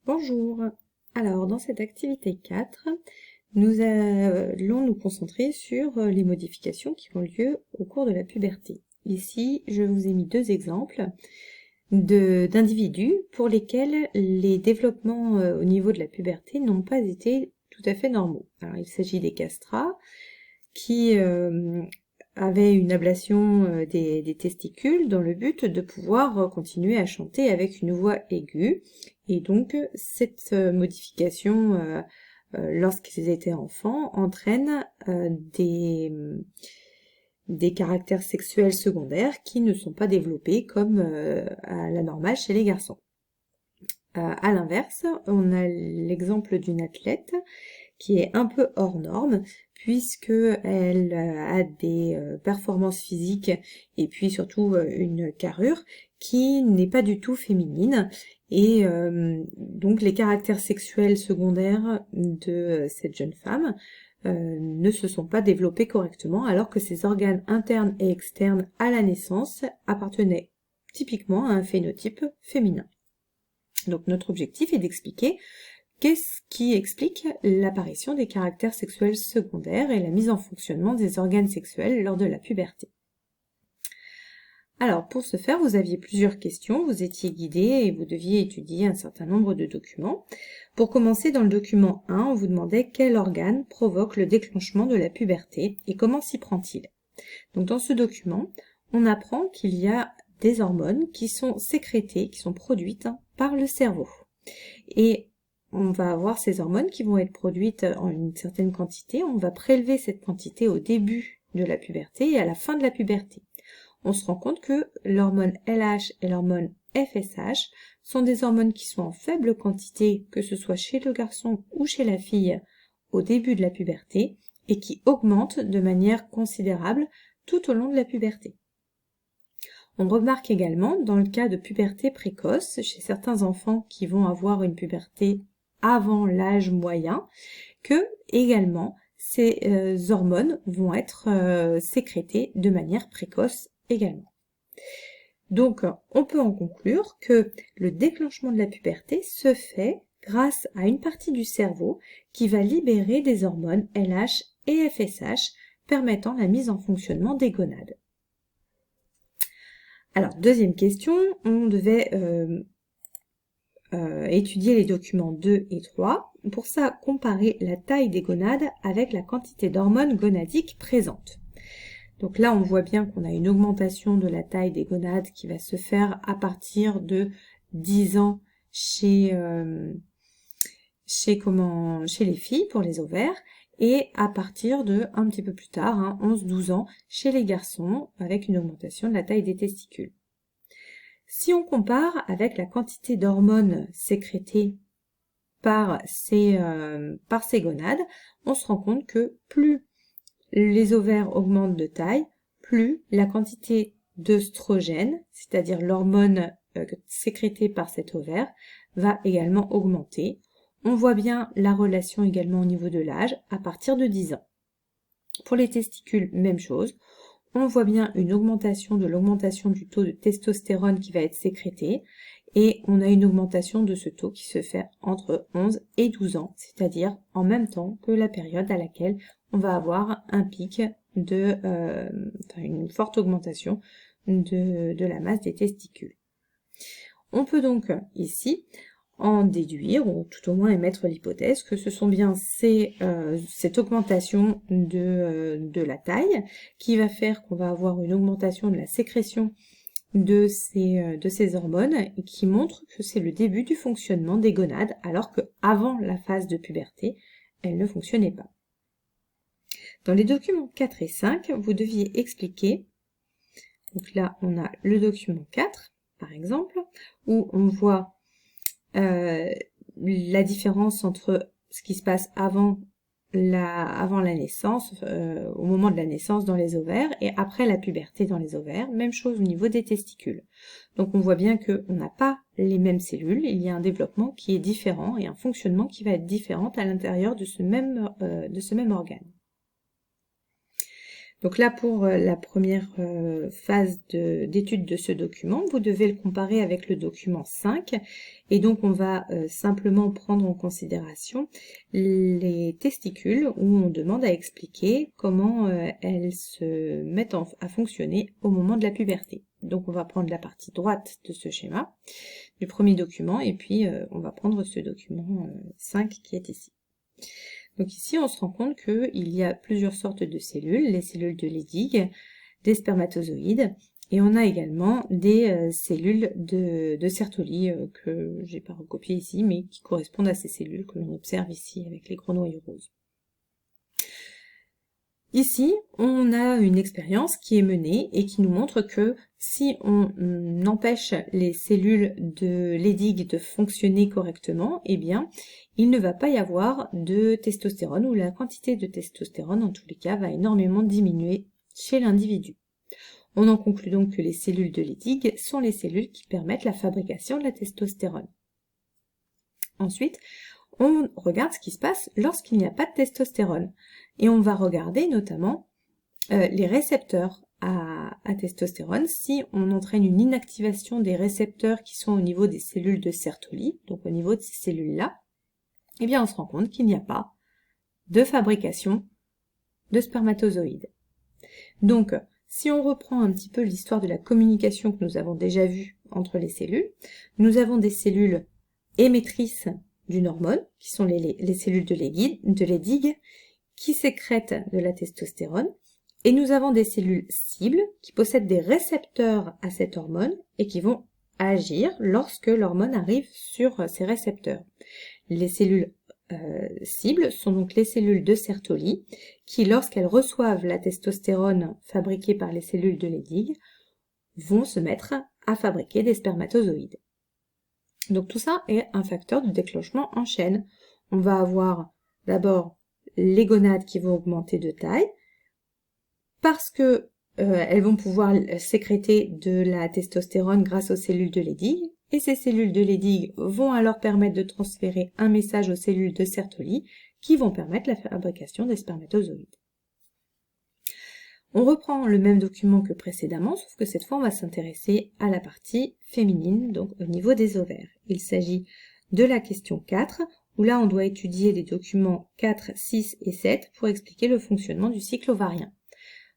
Bonjour. Alors, dans cette activité 4, nous allons nous concentrer sur les modifications qui ont lieu au cours de la puberté. Ici, je vous ai mis deux exemples d'individus pour lesquels les développements au niveau de la puberté n'ont pas été tout à fait normaux. Alors, il s'agit des castrats qui avaient une ablation des testicules dans le but de pouvoir continuer à chanter avec une voix aiguë. Et donc, cette modification, lorsqu'ils étaient enfants, entraîne des caractères sexuels secondaires qui ne sont pas développés comme à la normale chez les garçons. À l'inverse, on a l'exemple d'une athlète qui est un peu hors norme, puisqu'elle a des performances physiques et puis surtout une carrure qui n'est pas du tout féminine. Et donc les caractères sexuels secondaires de cette jeune femme ne se sont pas développés correctement, alors que ses organes internes et externes à la naissance appartenaient typiquement à un phénotype féminin. Donc notre objectif est d'expliquer qu'est-ce qui explique l'apparition des caractères sexuels secondaires et la mise en fonctionnement des organes sexuels lors de la puberté. Alors, pour ce faire, vous aviez plusieurs questions, vous étiez guidé et vous deviez étudier un certain nombre de documents. Pour commencer, dans le document 1, on vous demandait quel organe provoque le déclenchement de la puberté et comment s'y prend-il. Donc, dans ce document, on apprend qu'il y a des hormones qui sont sécrétées, qui sont produites par le cerveau. Et on va avoir ces hormones qui vont être produites en une certaine quantité. On va prélever cette quantité au début de la puberté et à la fin de la puberté. On se rend compte que l'hormone LH et l'hormone FSH sont des hormones qui sont en faible quantité, que ce soit chez le garçon ou chez la fille, au début de la puberté, et qui augmentent de manière considérable tout au long de la puberté. On remarque également, dans le cas de puberté précoce, chez certains enfants qui vont avoir une puberté avant l'âge moyen, que également ces hormones vont être sécrétées de manière précoce également. Donc, on peut en conclure que le déclenchement de la puberté se fait grâce à une partie du cerveau qui va libérer des hormones LH et FSH permettant la mise en fonctionnement des gonades. Alors, deuxième question, on devait étudier les documents 2 et 3. Pour ça, comparer la taille des gonades avec la quantité d'hormones gonadiques présentes. Donc là, on voit bien qu'on a une augmentation de la taille des gonades qui va se faire à partir de 10 ans chez les filles pour les ovaires et à partir de un petit peu plus tard, 11-12 ans, chez les garçons avec une augmentation de la taille des testicules. Si on compare avec la quantité d'hormones sécrétées par ces gonades, on se rend compte que plus les ovaires augmentent de taille, plus la quantité d'œstrogène, c'est-à-dire l'hormone sécrétée par cet ovaire, va également augmenter. On voit bien la relation également au niveau de l'âge à partir de 10 ans. Pour les testicules, même chose. On voit bien une augmentation de l'augmentation du taux de testostérone qui va être sécrété et on a une augmentation de ce taux qui se fait entre 11 et 12 ans, c'est-à-dire en même temps que la période à laquelle on va avoir un pic une forte augmentation de la masse des testicules. On peut donc ici en déduire, ou tout au moins émettre l'hypothèse que ce sont bien cette augmentation de la taille qui va faire qu'on va avoir une augmentation de la sécrétion de ces hormones et qui montre que c'est le début du fonctionnement des gonades alors qu'avant la phase de puberté, elles ne fonctionnaient pas. Dans les documents 4 et 5, vous deviez expliquer, donc là on a le document 4 par exemple, où on voit la différence entre ce qui se passe avant la naissance, au moment de la naissance dans les ovaires, et après la puberté dans les ovaires. Même chose au niveau des testicules. Donc on voit bien qu'on n'a pas les mêmes cellules, il y a un développement qui est différent et un fonctionnement qui va être différent à l'intérieur de ce même organe. Donc là, pour la première phase d'étude de ce document, vous devez le comparer avec le document 5. Et donc, on va simplement prendre en considération les testicules où on demande à expliquer comment elles se mettent à fonctionner au moment de la puberté. Donc, on va prendre la partie droite de ce schéma du premier document et puis on va prendre ce document 5 qui est ici. Donc ici, on se rend compte qu'il y a plusieurs sortes de cellules, les cellules de Leydig, des spermatozoïdes, et on a également des cellules de Sertoli que j'ai pas recopiées ici, mais qui correspondent à ces cellules que l'on observe ici avec les gros noyaux roses. Ici, on a une expérience qui est menée et qui nous montre que si on empêche les cellules de Leydig de fonctionner correctement, eh bien, il ne va pas y avoir de testostérone, ou la quantité de testostérone, en tous les cas, va énormément diminuer chez l'individu. On en conclut donc que les cellules de Leydig sont les cellules qui permettent la fabrication de la testostérone. Ensuite, on regarde ce qui se passe lorsqu'il n'y a pas de testostérone. Et on va regarder notamment les récepteurs à testostérone. Si on entraîne une inactivation des récepteurs qui sont au niveau des cellules de Sertoli, donc au niveau de ces cellules-là, eh bien on se rend compte qu'il n'y a pas de fabrication de spermatozoïdes. Donc, si on reprend un petit peu l'histoire de la communication que nous avons déjà vue entre les cellules, nous avons des cellules émettrices d'une hormone, qui sont les cellules de Leydig, qui sécrètent de la testostérone, et nous avons des cellules cibles qui possèdent des récepteurs à cette hormone et qui vont agir lorsque l'hormone arrive sur ces récepteurs. Les cellules cibles sont donc les cellules de Sertoli qui, lorsqu'elles reçoivent la testostérone fabriquée par les cellules de Leydig, vont se mettre à fabriquer des spermatozoïdes. Donc tout ça est un facteur de déclenchement en chaîne. On va avoir d'abord les gonades qui vont augmenter de taille parce que elles vont pouvoir sécréter de la testostérone grâce aux cellules de Leydig, et ces cellules de Leydig vont alors permettre de transférer un message aux cellules de Sertoli qui vont permettre la fabrication des spermatozoïdes. On reprend le même document que précédemment, sauf que cette fois on va s'intéresser à la partie féminine, donc au niveau des ovaires. Il s'agit de la question 4, où là on doit étudier les documents 4, 6 et 7 pour expliquer le fonctionnement du cycle ovarien.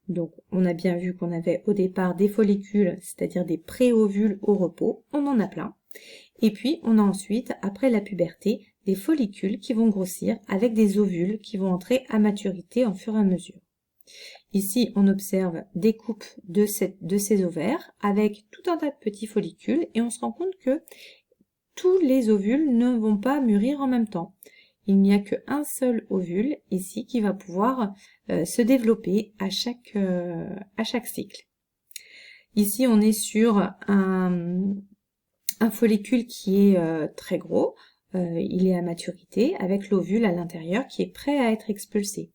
Donc on a bien vu qu'on avait au départ des follicules, c'est-à-dire des pré-ovules au repos, on en a plein. Et puis on a ensuite, après la puberté, des follicules qui vont grossir avec des ovules qui vont entrer à maturité en fur et à mesure. Ici, on observe des coupes de ces ovaires avec tout un tas de petits follicules et on se rend compte que tous les ovules ne vont pas mûrir en même temps. Il n'y a qu'un seul ovule ici qui va pouvoir se développer à chaque cycle. Ici, on est sur un follicule qui est très gros, il est à maturité avec l'ovule à l'intérieur qui est prêt à être expulsé.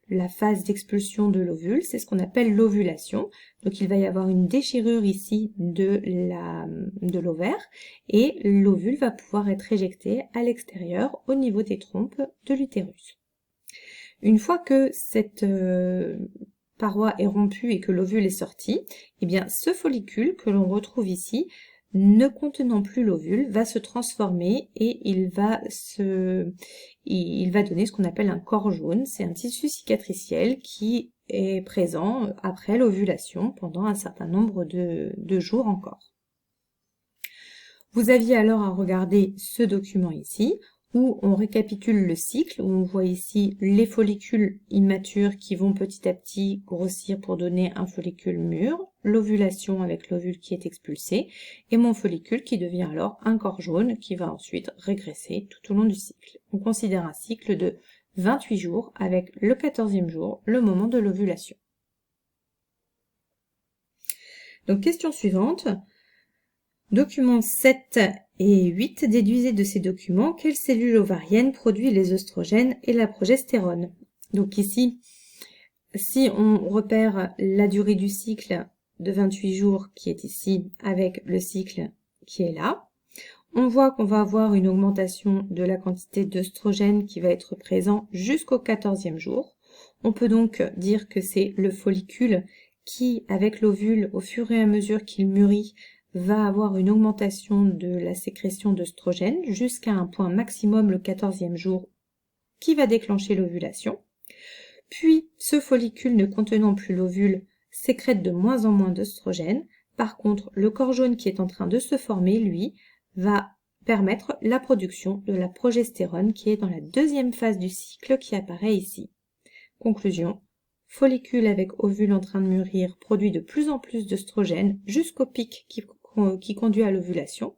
La phase d'expulsion de l'ovule, c'est ce qu'on appelle l'ovulation. Donc il va y avoir une déchirure ici de l'ovaire et l'ovule va pouvoir être éjecté à l'extérieur au niveau des trompes de l'utérus. Une fois que cette paroi est rompue et que l'ovule est sorti, eh bien ce follicule que l'on retrouve ici, ne contenant plus l'ovule, va se transformer et il va donner ce qu'on appelle un corps jaune. C'est un tissu cicatriciel qui est présent après l'ovulation pendant un certain nombre de jours encore. Vous aviez alors à regarder ce document ici, où on récapitule le cycle, où on voit ici les follicules immatures qui vont petit à petit grossir pour donner un follicule mûr, l'ovulation avec l'ovule qui est expulsé, et mon follicule qui devient alors un corps jaune qui va ensuite régresser tout au long du cycle. On considère un cycle de 28 jours avec le 14e jour, le moment de l'ovulation. Donc question suivante. Documents 7 et 8, déduisez de ces documents quelle cellule ovarienne produit les œstrogènes et la progestérone. Donc ici, si on repère la durée du cycle de 28 jours qui est ici avec le cycle qui est là, on voit qu'on va avoir une augmentation de la quantité d'œstrogène qui va être présent jusqu'au 14e jour. On peut donc dire que c'est le follicule qui, avec l'ovule, au fur et à mesure qu'il mûrit, va avoir une augmentation de la sécrétion d'œstrogène jusqu'à un point maximum le 14e jour qui va déclencher l'ovulation. Puis, ce follicule ne contenant plus l'ovule sécrète de moins en moins d'œstrogène. Par contre, le corps jaune qui est en train de se former, lui, va permettre la production de la progestérone qui est dans la deuxième phase du cycle qui apparaît ici. Conclusion, follicule avec ovule en train de mûrir produit de plus en plus d'œstrogène jusqu'au pic qui conduit à l'ovulation.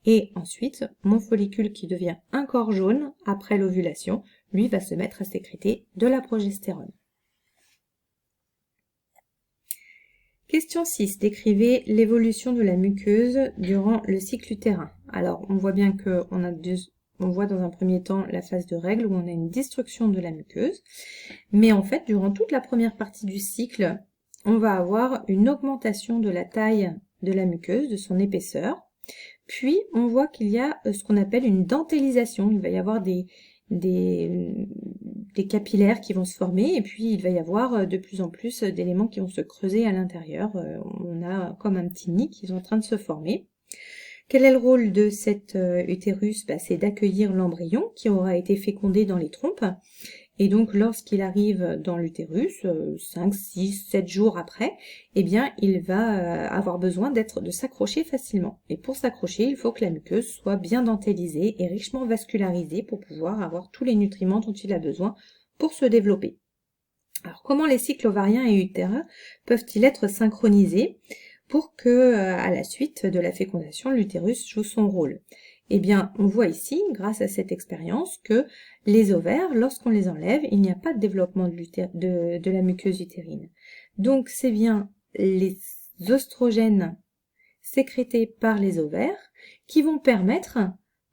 Et ensuite, mon follicule qui devient un corps jaune après l'ovulation, lui va se mettre à sécréter de la progestérone. Question 6. Décrivez l'évolution de la muqueuse durant le cycle utérin. Alors, on voit bien qu'on voit dans un premier temps la phase de règle où on a une destruction de la muqueuse. Mais en fait, durant toute la première partie du cycle, on va avoir une augmentation de la taille de la muqueuse, de son épaisseur. Puis, on voit qu'il y a ce qu'on appelle une dentellisation. Il va y avoir des capillaires qui vont se former et puis il va y avoir de plus en plus d'éléments qui vont se creuser à l'intérieur. On a comme un petit nid qui est en train de se former. Quel est le rôle de cet utérus? C'est d'accueillir l'embryon qui aura été fécondé dans les trompes. Et donc, lorsqu'il arrive dans l'utérus, 5, 6, 7 jours après, eh bien, il va avoir besoin de s'accrocher facilement. Et pour s'accrocher, il faut que la muqueuse soit bien dentellisée et richement vascularisée pour pouvoir avoir tous les nutriments dont il a besoin pour se développer. Alors, comment les cycles ovariens et utérins peuvent-ils être synchronisés pour que, à la suite de la fécondation, l'utérus joue son rôle? Eh bien, on voit ici, grâce à cette expérience, que les ovaires, lorsqu'on les enlève, il n'y a pas de développement de la muqueuse utérine. Donc, c'est bien les oestrogènes sécrétés par les ovaires qui vont permettre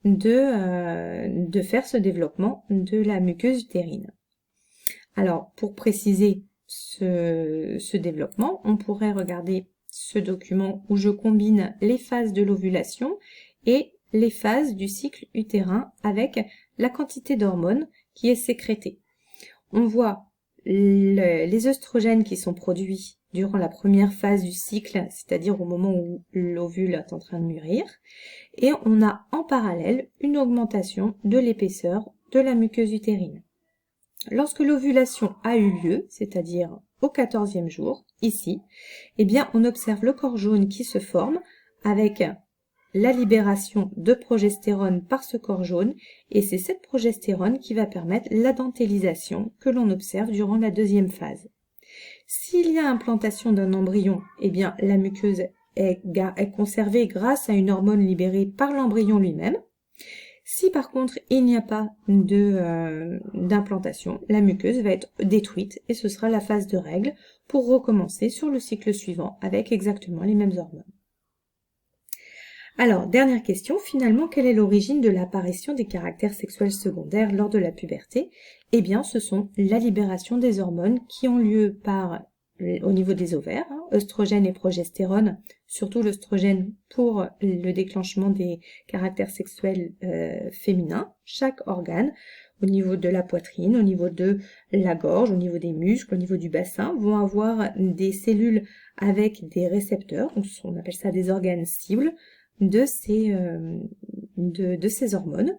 de faire ce développement de la muqueuse utérine. Alors, pour préciser ce développement, on pourrait regarder ce document où je combine les phases de l'ovulation et les phases du cycle utérin avec la quantité d'hormones qui est sécrétée. On voit les œstrogènes qui sont produits durant la première phase du cycle, c'est-à-dire au moment où l'ovule est en train de mûrir, et on a en parallèle une augmentation de l'épaisseur de la muqueuse utérine. Lorsque l'ovulation a eu lieu, c'est-à-dire au 14e jour, ici, eh bien on observe le corps jaune qui se forme avec la libération de progestérone par ce corps jaune, et c'est cette progestérone qui va permettre la dentellisation que l'on observe durant la deuxième phase. S'il y a implantation d'un embryon, eh bien la muqueuse est conservée grâce à une hormone libérée par l'embryon lui-même. Si par contre il n'y a pas d'implantation, la muqueuse va être détruite et ce sera la phase de règle pour recommencer sur le cycle suivant avec exactement les mêmes hormones. Alors, dernière question, finalement, quelle est l'origine de l'apparition des caractères sexuels secondaires lors de la puberté? Eh bien, ce sont la libération des hormones qui ont lieu au niveau des ovaires, œstrogène et progestérone, surtout l'œstrogène pour le déclenchement des caractères sexuels féminins, chaque organe, au niveau de la poitrine, au niveau de la gorge, au niveau des muscles, au niveau du bassin, vont avoir des cellules avec des récepteurs, on appelle ça des organes cibles, de ces hormones,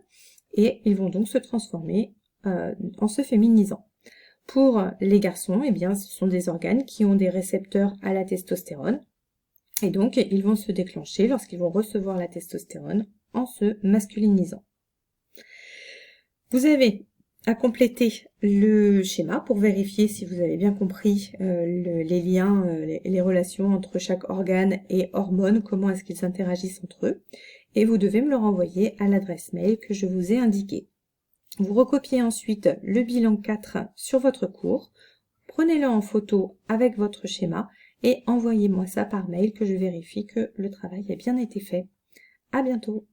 et ils vont donc se transformer en se féminisant. Pour les garçons, eh bien, ce sont des organes qui ont des récepteurs à la testostérone, et donc ils vont se déclencher lorsqu'ils vont recevoir la testostérone en se masculinisant. Vous avez à compléter le schéma pour vérifier si vous avez bien compris les liens, les relations entre chaque organe et hormones, comment est-ce qu'ils interagissent entre eux, et vous devez me le renvoyer à l'adresse mail que je vous ai indiquée. Vous recopiez ensuite le bilan 4 sur votre cours, prenez-le en photo avec votre schéma et envoyez-moi ça par mail que je vérifie que le travail a bien été fait. À bientôt.